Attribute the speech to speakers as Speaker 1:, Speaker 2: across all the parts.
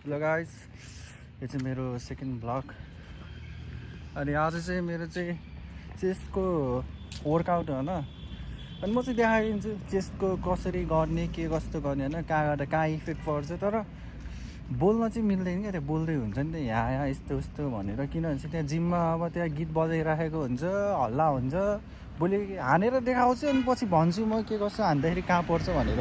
Speaker 1: Hello guys, यो चाहिँ मेरो सेकेन्ड ब्लग। अनि आज चाहिँ मेरो चाहिँ चेस्टको वर्कआउट हो होइन। अनि म चाहिँ देखाइदिन्छु चेस्टको कसरी गर्ने, के कस्तो गर्ने होइन, कहाँबाट कहाँ इफेक्ट पर्छ। तर बोल्न चाहिँ मिल्दैन क्या, त्यो बोल्दै हुन्छ नि त यहाँ यस्तो उस्तो भनेर। किनभने चाहिँ त्यहाँ जिममा अब त्यहाँ गीत बजाइराखेको हुन्छ, हल्ला हुन्छ। भोलि हानेर देखाउँछु अनि पछि भन्छु म के कसो हान्दाखेरि कहाँ पर्छ भनेर।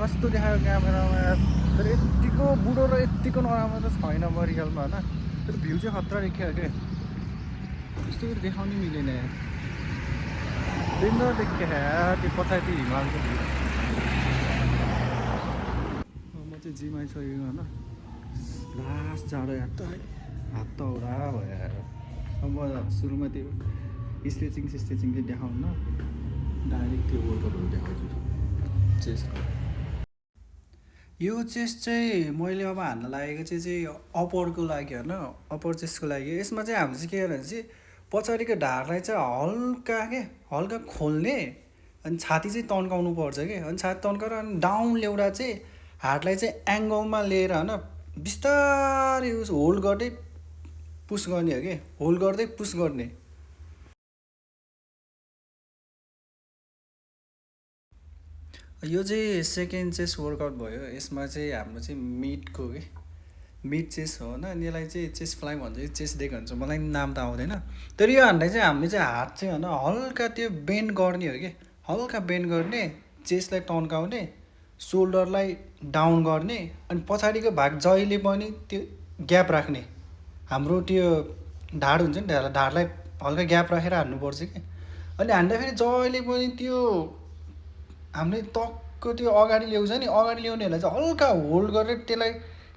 Speaker 1: कस्तो देखायो क्यामेरामा यार। तर यत्तिको बुढो र यत्तिको नराम्रो त छैन म रियलमा होइन। तर भ्यू चाहिँ खतरा देखियो क्या, यस्तो देखाउनै मिलेन यार। डेन्जर देखियो यार त्यो पछाडि हिमालको भ्यू। म चाहिँ जिम आइसकेको होइन, लास्ट जाडो यार त हात त औरा भयो यार। अब म सुरुमा त्यो स्ट्रेचिङ चाहिँ देखाउन, डाइरेक्ट त्यो वर्कआउटहरू देखाउँछु चेस्टको। यो चेस्ट चाहिँ मैले अब हान्न लागेको चाहिँ अप्परको लागि होइन, अप्पर चेस्टको लागि। यसमा चाहिँ हाम्रो चाहिँ के गर्ने चाहिँ पछाडिको ढाडलाई चाहिँ हल्का खोल्ने, अनि छाती चाहिँ तन्काउनु पर्छ कि। अनि छाती तन्काएर अनि डाउन ल्याउँदा चाहिँ हातलाई चाहिँ एङ्गलमा लिएर होइन बिस्तारै होल्ड गर्दै पुस गर्ने हो कि, होल्ड गर्दै पुस गर्ने। यो चाहिँ सेकेन्ड चेस्ट वर्कआउट भयो। यसमा चाहिँ हाम्रो चाहिँ मिडको कि मिड चेस्ट हो होइन। अनि यसलाई चाहिँ चेस्ट फ्लाइ भन्छ, चेस्ट डेक भन्छ, मलाई नाम त आउँदैन। तर यो हान्दा चाहिँ हामीले चाहिँ हात चाहिँ होइन हल्का त्यो बेन्ड गर्ने हो कि, हल्का बेन्ड गर्ने, चेस्टलाई तन्काउने, सोल्डरलाई डाउन गर्ने। अनि पछाडिको भाग जहिले पनि त्यो ग्याप राख्ने। हाम्रो त्यो ढाड हुन्छ नि, ढाडलाई हल्का ग्याप राखेर हान्नुपर्छ कि। अनि हान्दाखेरि जहिले पनि त्यो हामीले टक्क त्यो अगाडि ल्याउँछ नि, अगाडि ल्याउनेहरूलाई चाहिँ हल्का होल्ड गरेर त्यसलाई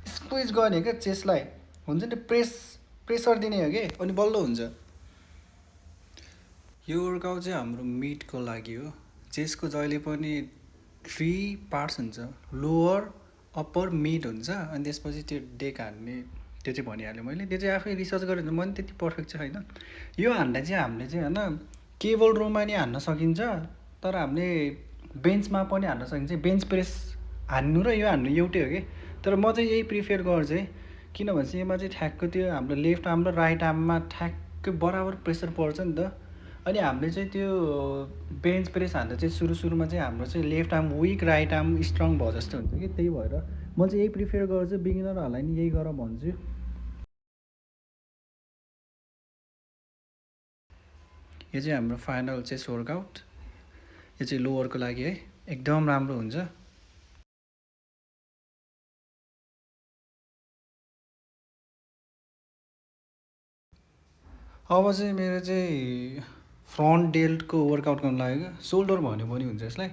Speaker 1: स्क्विज गर्ने क्या, चेस्टलाई हुन्छ नि प्रेसर दिने हो कि, अनि बल्ल हुन्छ। यो वर्कआउट चाहिँ हाम्रो मिडको लागि हो। चेस्टको जहिले पनि 3 पार्ट्स हुन्छ, लोवर, अप्पर, मिड हुन्छ। अनि त्यसपछि त्यो डेक हान्ने, त्यो चाहिँ भनिहालेँ मैले। त्यो चाहिँ आफै रिसर्च गरेर म पनि त्यति पर्फेक्ट चाहिँ होइन। यो हान्दा चाहिँ हामीले चाहिँ होइन केबल रोमा नि हान्न सकिन्छ, तर हामीले बेन्चमा पनि हान्न सकिन्छ। बेन्च प्रेस हान्नु र यो हान्नु एउटै हो कि। तर म चाहिँ यही प्रिफर गर्छु है, किनभने चाहिँ यसमा चाहिँ ठ्याक्क त्यो हाम्रो लेफ्ट आर्म र राइट आर्ममा ठ्याक्कै बराबर प्रेसर पर्छ नि त। अनि हामीले चाहिँ त्यो बेन्च प्रेस हान्दा चाहिँ सुरुमा चाहिँ हाम्रो चाहिँ left arm weak, right arm strong भयो जस्तो हुन्छ कि। त्यही भएर म चाहिँ यही प्रिफर गर्छु, बिगिनरहरूलाई नि यही गर भन्छु। यो चाहिँ हाम्रो फाइनल चेस्ट वर्कआउट। यो चाहिँ लोवरको लागि है, एकदम राम्रो हुन्छ। अब चाहिँ मेरो चाहिँ फ्रन्ट डेल्टको वर्कआउट गर्नु लाग्यो क्या, सोल्डर भन्यो पनि हुन्छ यसलाई।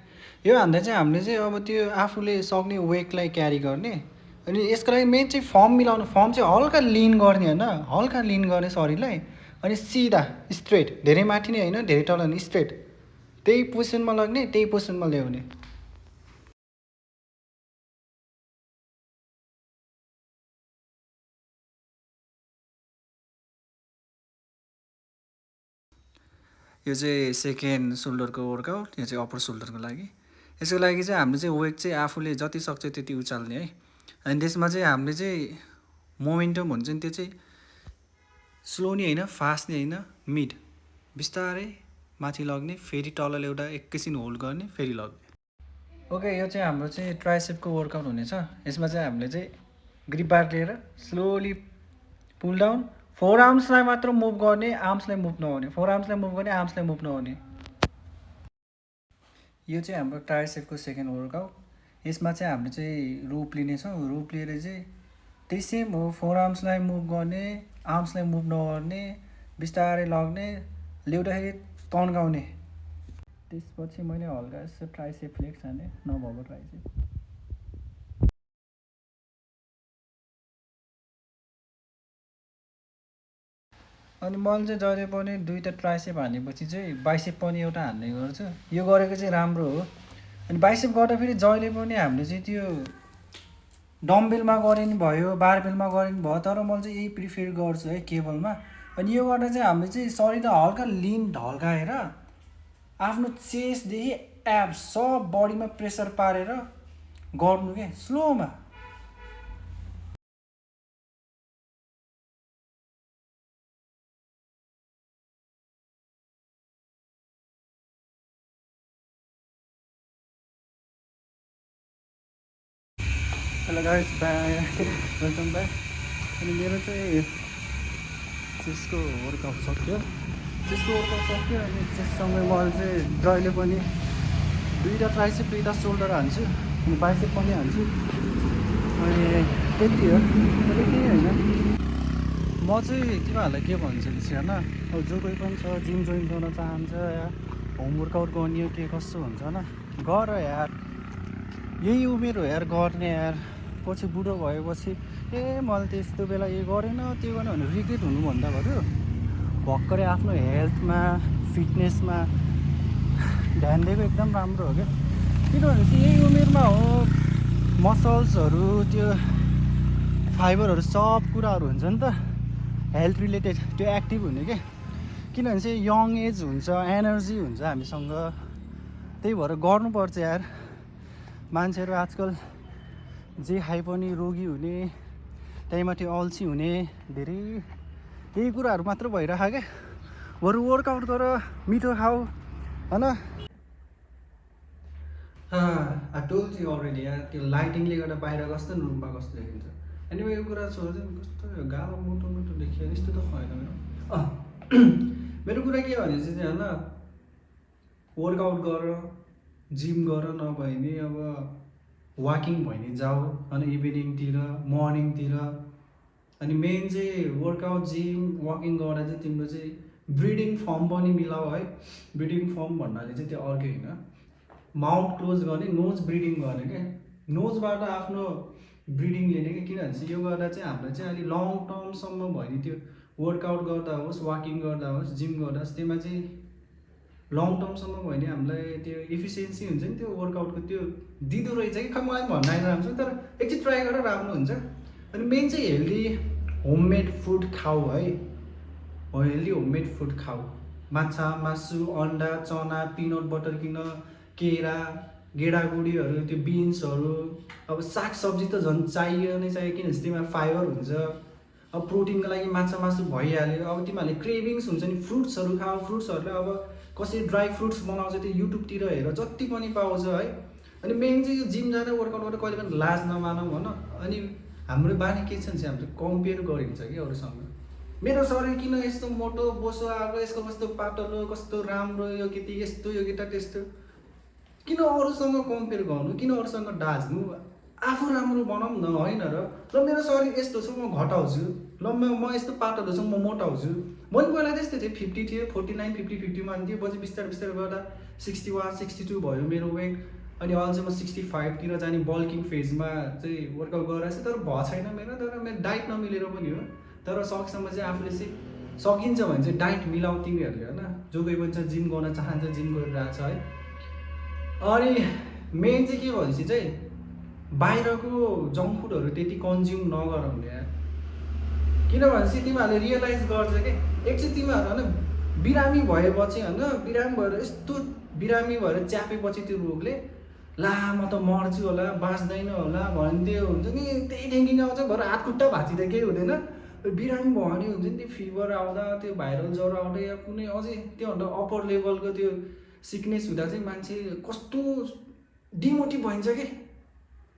Speaker 1: यो हान्दा चाहिँ हामीले चाहिँ अब त्यो आफूले सक्ने वेटलाई क्यारी गर्ने। अनि यसको लागि मेन चाहिँ फर्म मिलाउनु, फर्म चाहिँ हल्का लिन गर्ने होइन, हल्का लिन गर्ने शरीरलाई। अनि सिधा स्ट्रेट, धेरै माथि नै होइन धेरै तल नि, स्ट्रेट त्यही पोजिसनमा लग्ने, त्यही पोजिसनमा ल्याउने। यो चाहिँ सेकेन्ड सोल्डरको वर्कआउट, यो चाहिँ अप्पर सोल्डरको लागि। यसको लागि चाहिँ हामीले चाहिँ वेट चाहिँ आफूले जति सक्छ त्यति उचाल्ने है। अनि त्यसमा चाहिँ हामीले चाहिँ मोमेन्टम हुन्छ नि, त्यो चाहिँ स्लो नि होइन, फास्ट नि होइन, मिड, बिस्तारै माथि लग्ने, फेरि तल ल्याउँदा एकैछिन होल्ड गर्ने, फेरि लग्ने। ओके, यो चाहिँ हाम्रो चाहिँ ट्राइसेपको वर्कआउट हुनेछ। यसमा चाहिँ हामीले चाहिँ ग्रिप बार लिएर स्लोली पुल डाउन, फोर आर्म्सलाई मात्र मुभ गर्ने, आर्म्सलाई मुभ नहुने, फोर आर्म्सलाई मुभ गर्ने, आर्म्सलाई मुभ नहुने। यो चाहिँ हाम्रो ट्राइसेपको सेकेन्ड वर्कआउट। यसमा चाहिँ हामीले चाहिँ रोप लिनेछौँ। रोप लिएर चाहिँ त्यही सेम हो, फोर आर्म्सलाई मुभ गर्ने, आर्म्सलाई मुभ नगर्ने, बिस्तारै लग्ने, ल्याउँदाखेरि तन्काउने। त्यसपछि मैले हल्का यसो ट्राइसेप फ्लेक्स हाने, नभएको ट्राइसेप। अनि मैले चाहिँ जहिले पनि दुईवटा ट्राइसेप हानेपछि चाहिँ बाइसेप पनि एउटा हान्ने गर्छु। यो गरेको चाहिँ राम्रो हो। अनि बाइसेप गर्दा फेरि जहिले पनि हामीले चाहिँ त्यो डम्बेलमा गरे नि भयो, बारबेलमा गरे नि भयो, तर मैले चाहिँ यही प्रिफर गर्छु है, केबलमा। अनि यो गर्दा चाहिँ हामीले चाहिँ शरीरलाई हल्का लिन ढल्काएर आफ्नो चेस्टदेखि एब्स सब बडीमा प्रेसर पारेर गर्नु के, स्लोमा। Hello guys, welcome back. अनि मेरो चाहिँ चेस्टको वर्कआउट सक्यो अनि त्यससँगै मैले चाहिँ जहिले पनि 2टा ट्राइसेप 2टा सोल्डर हान्छु अनि बाइसेप पनि हान्छु। अनि त्यति हो, केही होइन। म चाहिँ तिमीहरूलाई के भन्छु होइन, अब जो कोही पनि छ जिम जोइन गर्न चाहन्छ या होम वर्कआउट गर्ने हो के कस्तो हुन्छ होइन, गर यार, यही उमेर हो यार गर्ने यार। पछि बुढो भएपछि मैले त्यस्तो बेला यो गरेन त्यो गरेन भनेर रिग्रेट हुनुभन्दा भयो भर्खरै आफ्नो हेल्थमा फिटनेसमा ध्यान दिएको एकदम राम्रो हो क्या। किनभने चाहिँ यही उमेरमा हो मसल्सहरू त्यो फाइबरहरू सब कुराहरू हुन्छ नि त हेल्थ रिलेटेड, त्यो एक्टिभ हुने क्या। किनभने चाहिँ यङ एज हुन्छ, एनर्जी हुन्छ हामीसँग, त्यही भएर गर्नुपर्छ यार। मान्छेहरू आजकल जे खाए पनि रोगी हुने, त्यहीमाथि अल्छी हुने, धेरै यही कुराहरू मात्र भइरहेको क्या। बरु वर्कआउट गर, मिठो खाऊ होइन। आई टोल्ड यु अलरेडी यार, त्यो लाइटिङले गर्दा बाहिर कस्तो रुममा कस्तो देखिन्छ। अनि यो कुरा छोड्छ कस्तो गाह्रो मोटो मोटो देखियो यस्तो त होइन मेरो। मेरो कुरा के भने चाहिँ होइन, वर्कआउट गर, जिम गर, नभए नि अब वाकिङ भयो भने जाऊ अनि इभिनिङतिर मर्निङतिर। अनि मेन चाहिँ वर्कआउट जिम वाकिङ गर्दा चाहिँ तिम्रो चाहिँ ब्रिडिङ फर्म पनि मिलाऊ है। ब्रिडिङ फर्म भन्नाले चाहिँ त्यो अर्कै होइन, माउथ क्लोज गर्ने, नोज ब्रिडिङ गर्ने क्या। नोजबाट आफ्नो ब्रिडिङ लिने क्या। किनभने चाहिँ यो गर्दा चाहिँ हाम्रो चाहिँ अलिक लङ टर्मसम्म भयो नि, त्यो वर्कआउट गर्दा होस्, वाकिङ गर्दा होस्, जिम गर्दा होस्, त्यसमा चाहिँ लङ टर्मसम्म भयो भने हामीलाई त्यो इफिसियन्सी हुन्छ नि त्यो वर्कआउटको, त्यो दिँदो रहेछ कि। खै मलाई भन्न आइरहेको छ, तर एकचोटि ट्राई गरेर राम्रो हुन्छ। अनि मेन चाहिँ हेल्दी होममेड फुड खाऊ है, हेल्दी होममेड फुड खाऊ। माछा मासु अन्डा चना पिनट बटर किन, केरा गेडागुडीहरू, त्यो बिन्सहरू, अब सागसब्जी त झन् चाहियो नै चाहियो। किनभने त्यसमा फाइबर हुन्छ। अब प्रोटिनको लागि माछा मासु भइहाल्यो। अब तिमीहरूले क्रेभिङ्स हुन्छ नि, फ्रुट्सहरू खाऊ। फ्रुट्सहरूले अब कसरी ड्राई फ्रुट्स बनाउँछ त्यो युट्युबतिर हेर, जति पनि पाउँछ है। अनि मेन चाहिँ यो जिम जाँदा वर्कआउट गर्दा कहिले पनि लाज नमानौँ भन। अनि हाम्रो बानी के छ भने चाहिँ हामीले कम्पेयर गरिन्छ कि अरूसँग। मेरो शरीर किन यस्तो मोटो बोसो आएको, यसको कस्तो पातलो, कस्तो राम्रो, यो केटी यस्तो, यो केटा त्यस्तो। किन अरूसँग कम्पेयर गर्नु, किन अरूसँग डाज्नु, आफू राम्रो बनाऊँ न होइन र। मेरो शरीर यस्तो छ म घटाउँछु, ल म यस्तो पातलो छु म मोटाउँछु। मैले पहिला त्यस्तै थियो, 50 थियो, 49 50 50मा थियो। पछि बिस्तारै बिस्तारै गर्दा 61 62 भयो मेरो वेट। अनि अहिले चाहिँ म 65तिर जाने बल्किङ फेजमा चाहिँ वर्कआउट गरिरहेको छु। तर भएको छैन मेरो, तर मेरो डाइट नमिलेर पनि हो। तर सकेसम्म चाहिँ आफूले चाहिँ सकिन्छ भने चाहिँ डाइट मिलाऊ तिमीहरूले होइन। जो कोही पनि छ जिम गर्न चाहन्छ जिम गरिरहेको छ है। अनि मेन चाहिँ के भनेपछि चाहिँ बाहिरको जङ्क फुडहरू त्यति कन्ज्युम नगरौँ यार। किनभने चाहिँ तिमीहरूले रियलाइज गर्छ कि एकचोटि तिमीहरू होइन बिरामी भएपछि होइन, बिरामी भएर यस्तो बिरामी भएर च्यापेपछि त्यो रोगले, ला म त मर्छु होला, बाँच्दैन होला भन्ने त्यो हुन्छ नि, त्यही थिङ्किङ आउँछ। भएर हात खुट्टा भाँचिँदा केही हुँदैन, बिरामी भयो भने हुन्छ नि त्यो फिभर आउँदा, त्यो भाइरल ज्वरो आउँदा, या कुनै अझै त्योभन्दा अप्पर लेभलको त्यो सिकनेस हुँदा चाहिँ मान्छे कस्तो डिमोटिभ भइन्छ कि,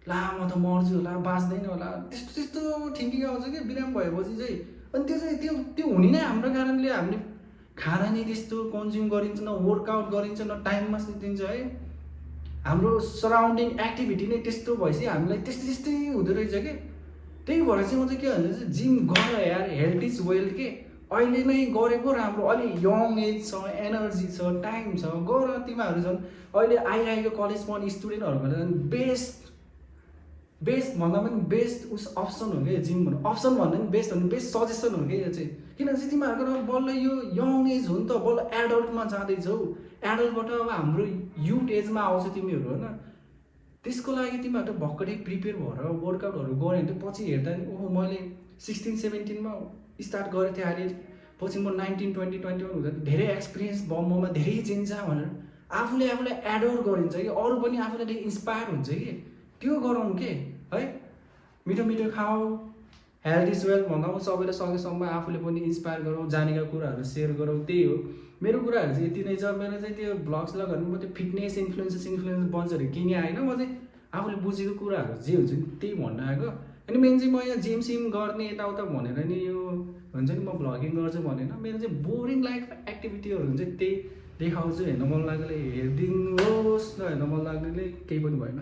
Speaker 1: ला म त मर्छु होला, बाँच्दैन होला, त्यस्तो त्यस्तो थिङ्किङ आउँछ कि बिरामी भएपछि चाहिँ। अनि त्यो चाहिँ त्यो हुने नै हाम्रो कारणले। हामीले खाना नै त्यस्तो कन्ज्युम गरिन्छ, न वर्कआउट गरिन्छ, न टाइममा सुतिन्छ है। हाम्रो सराउन्डिङ एक्टिभिटी नै त्यस्तो भएपछि हामीलाई त्यस्तै त्यस्तै हुँदो रहेछ कि। त्यही भएर चाहिँ म चाहिँ के भन्छ चाहिँ जिम गर यार, हेल्थ इज वेल्थ के। अहिले नै गरेको राम्रो, अलि यङ एज छ, एनर्जी छ, टाइम छ, गर। तिमीहरू झन् अहिले आइरहेको कलेज पढ्ने स्टुडेन्टहरूको झन् बेस्ट भन्दा पनि बेस्ट अप्सन हो क्या जिम भन्नु। अप्सन भन्दा पनि बेस्ट भन्दा बेस्ट सजेसन हो क्या यो चाहिँ। किनभने चाहिँ तिमीहरूको बल्ल यो यङ एज हो नि त, बल्ल एडल्टमा जाँदैछौ। एडल्टबाट अब हाम्रो युथ एजमा आउँछ तिमीहरू होइन। त्यसको लागि तिमीहरू भर्खरै प्रिपेयर भएर वर्कआउटहरू गऱ्यो भने त पछि हेर्दा नि ओहो मैले 16 17मा स्टार्ट गरेको थिएँ, अहिले पछि म 19 20 21 हुँदा धेरै एक्सपिरियन्स भयो, ममा धेरै चेन्ज छ भनेर आफूले आफूलाई एडोर गरिन्छ कि। अरू पनि आफूलाई इन्सपायर हुन्छ कि। त्यो गरौँ के है। मिठो मिठो खाऊ, हेल्थ इज वेल्थ भनौँ। सबैलाई सकेसम्म आफूले पनि इन्सपायर गरौँ, जानेका कुराहरू सेयर गरौँ। त्यही हो मेरो कुराहरू चाहिँ यति नै छ। मेरो चाहिँ त्यो ब्लग्स लगहरू म त्यो फिटनेस इन्फ्लुएन्स बन्चहरू किने होइन। म चाहिँ आफूले बुझेको कुराहरू जे हुन्छ नि त्यही भन्न आएको। अनि मेन चाहिँ म यहाँ जिम सिम गर्ने यताउता भनेर नि यो हुन्छ नि म भ्लगिङ गर्छु भनेर मेरो चाहिँ बोरिङ लाइफ एक्टिभिटीहरू हुन्छ त्यही देखाउँछु। हेर्न मन लाग्नेले हेरिदिनुहोस्, नहेर्न मन लाग्नेले केही पनि भएन।